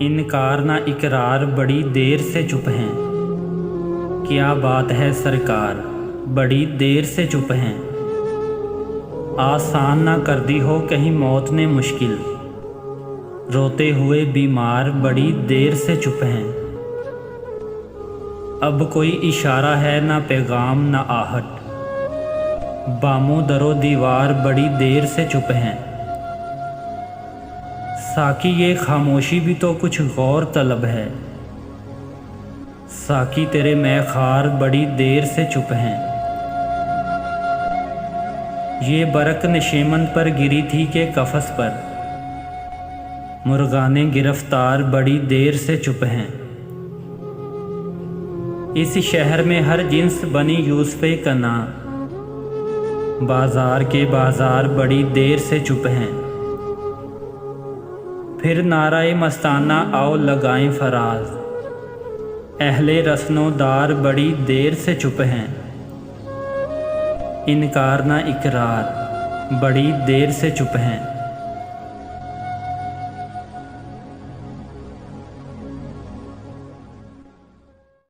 इनकार ना इकरार बड़ी देर से चुप हैं। क्या बात है सरकार, बड़ी देर से चुप हैं। आसान ना कर दी हो कहीं मौत ने मुश्किल, रोते हुए बीमार बड़ी देर से चुप हैं। अब कोई इशारा है ना पैगाम ना आहट, बामो दरो दीवार बड़ी देर से चुप हैं। साकी ये खामोशी भी तो कुछ गौर तलब है, साकी तेरे मैखार बड़ी देर से चुप हैं। ये बरक नशेमन पर गिरी थी के कफस पर, मुर्गाने गिरफ्तार बड़ी देर से चुप हैं। इस शहर में हर जिन्स बनी यूसुफ़े कना, बाजार के बाजार बड़ी देर से चुप हैं। फिर नाराए मस्ताना आओ लगाएं फराज, अहले रस्नोदार बड़ी देर से चुप हैं। इनकार ना इकरार बड़ी देर से चुप हैं।